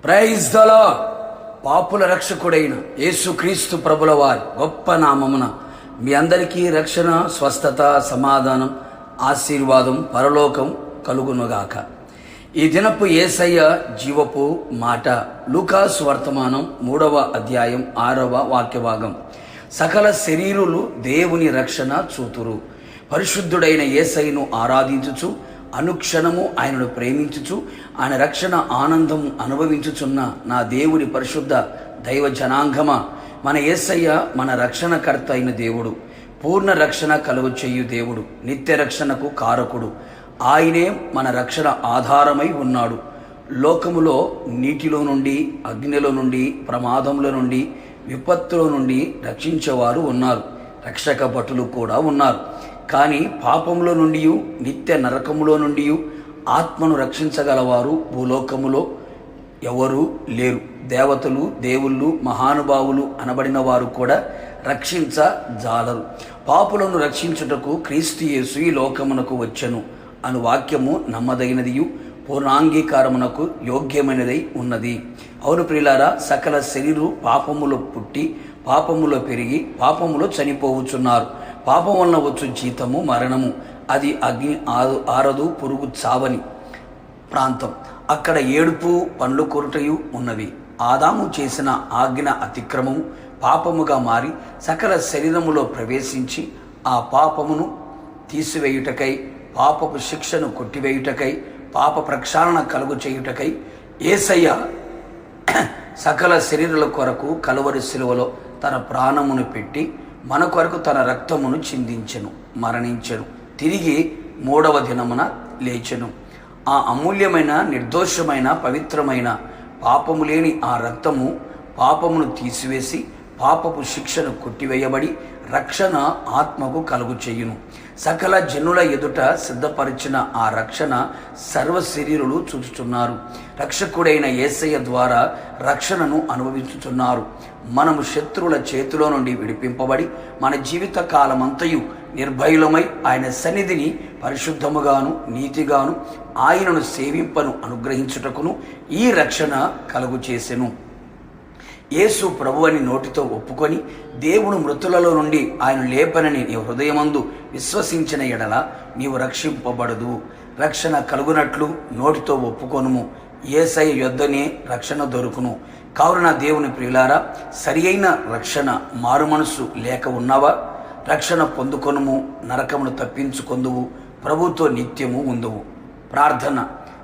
Praise the lord. పాపుల రక్షకుడైన యేసుక్రీస్తు ప్రభుల వారి గొప్ప నామమున మీ అందరికీ రక్షణ, స్వస్థత, సమాధానం, ఆశీర్వాదం, పరలోకం కలుగునుగాక. ఈ దినపు యేసయ్య జీవపు మాట లూకాసు వర్తమానం 3వ అధ్యాయం 6వ వాక్యభాగం. సకల శరీరులు దేవుని రక్షణ చూతురు. పరిశుద్ధుడైన యేసయ్యను ఆరాధించుచు అనుక్షణము ఆయనను ప్రేమించుచు ఆయన రక్షణ ఆనందం అనుభవించుచున్న నా దేవుని పరిశుద్ధ దైవ జనాంగమా, మన యేసయ్య మన రక్షణకర్త అయిన దేవుడు, పూర్ణ రక్షణ కలుగు చేయు దేవుడు, నిత్య రక్షణకు కారకుడు. ఆయనే మన రక్షణ ఆధారమై ఉన్నాడు. లోకములో నీటిలో నుండి, అగ్నిలో నుండి, ప్రమాదముల నుండి, విపత్తుల నుండి రక్షించేవారు ఉన్నారు, రక్షక భటులు కూడా ఉన్నారు. కానీ పాపములో నుండి, నిత్య నరకములో నుండి ఆత్మను రక్షించగలవారు భూలోకములో ఎవరూ లేరు. దేవతలు, దేవుళ్ళు, మహానుభావులు అనబడిన వారు కూడా రక్షించజాలరు. పాపులను రక్షించుటకు క్రీస్తు యేసు ఈ లోకమునకు వచ్చెను అను వాక్యము నమ్మదగినదియు పూర్ణాంగీకారమునకు యోగ్యమైనదై ఉన్నది. అవును ప్రియులారా, సకల శరీరు పాపములో పుట్టి పాపములో పెరిగి పాపములో చనిపోవచ్చున్నారు. పాపం వలన వచ్చు జీతము మరణము. అది అగ్ని ఆరదు, పురుగు చావని ప్రాంతం. అక్కడ ఏడుపు, పండ్లు కొరుటయు ఉన్నవి. ఆదాము చేసిన ఆజ్ఞ అతిక్రమము పాపముగా మారి సకల శరీరములో ప్రవేశించి ఆ పాపమును తీసివేయుటకై, పాపపు శిక్షను కొట్టివేయుటకై, పాప ప్రక్షాళన కలుగు చేయుటకై యేసయ్య సకల శరీరుల కొరకు కలువరి శిలువలో తన ప్రాణమును పెట్టి మన కొరకు తన రక్తమును చిందించెను, మరణించెను, తిరిగి 3వ దినమున లేచెను. ఆ అమూల్యమైన, నిర్దోషమైన, పవిత్రమైన, పాపము లేని ఆ రక్తము పాపమును తీసివేసి పాపపు శిక్షను కొట్టివేయబడి రక్షణ ఆత్మకు కలుగు చేయును. సకల జనుల ఎదుట సిద్ధపరిచిన ఆ రక్షణ సర్వ శరీరులు చూచుచున్నారు. రక్షకుడైన యేసయ్య ద్వారా రక్షణను అనుభవించుచున్నారు. మనము శత్రువుల చేతిలో నుండి విడిపింపబడి మన జీవిత కాలమంతయు నిర్భయులమై ఆయన సన్నిధిని పరిశుద్ధముగాను నీతిగాను ఆయనను సేవింపను అనుగ్రహించుటకును ఈ రక్షణ కలుగు చేసెను. యేసు ప్రభువని నోటితో ఒప్పుకొని దేవుడు మృతులలో నుండి ఆయన లేపనని నీ హృదయమందు విశ్వసించిన ఎడల నీవు రక్షింపబడదు. రక్షణ కలుగునట్లు నోటితో ఒప్పుకొనుము. యేసయ్య యొద్దనే రక్షణ దొరుకును. కావున దేవుని ప్రియులారా, సరి అయిన రక్షణ మారు మనసు లేక ఉన్నావా? రక్షణ పొందుకొనుము, నరకమును తప్పించుకొందువు, ప్రభుతో నిత్యము ఉందువు. ప్రార్థన.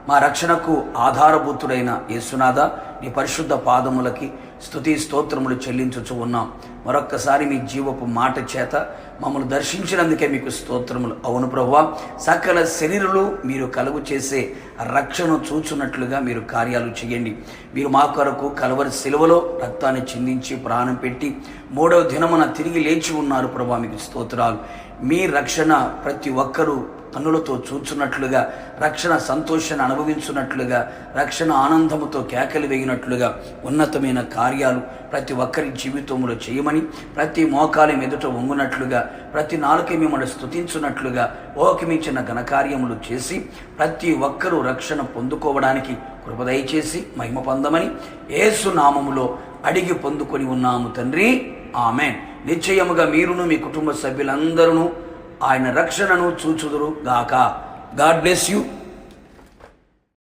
మా రక్షణకు ఆధారభూతుడైన యేసునాథ, నీ పరిశుద్ధ పాదములకి స్తుతి స్తోత్రములు చెల్లించుచు ఉన్నాం. మరొక్కసారి మీ జీవపు మాట చేత మమ్మల్ని దర్శించినందుకే మీకు స్తోత్రములు. అవును ప్రభువా, సకల శరీరులు మీరు కలుగు చేసే రక్షణ చూచున్నట్లుగా మీరు కార్యాలు చేయండి. మీరు మా కొరకు కలవరి శిలువలో రక్తాన్ని చిందించి ప్రాణం పెట్టి 3వ దినమున తిరిగి లేచి ఉన్నారు ప్రభువా, మీకు స్తోత్రాలు. మీ రక్షణ ప్రతి ఒక్కరూ కన్నులతో చూచున్నట్లుగా, రక్షణ సంతోషాన్ని అనుభవించున్నట్లుగా, రక్షణ ఆనందముతో కేకలు వేగినట్లుగా ఉన్నతమైన కార్యాలు ప్రతి ఒక్కరి జీవితంలో చేయమని, ప్రతి మోకాలి ఎదుట వంగునట్లుగా, ప్రతి నాలుక మిమ్మల్ని స్తుతించున్నట్లుగా ఓకిమించిన ఘనకార్యములు చేసి ప్రతి ఒక్కరూ రక్షణ పొందుకోవడానికి కృప దయచేసి మహిమ పొందమని యేసు నామములో అడిగి పొందుకొని ఉన్నాము తండ్రి, ఆమేన్. నిశ్చయముగా మీరును మీ కుటుంబ సభ్యులందరూ ఆయన రక్షణను చూచుదురు గాక. God bless you.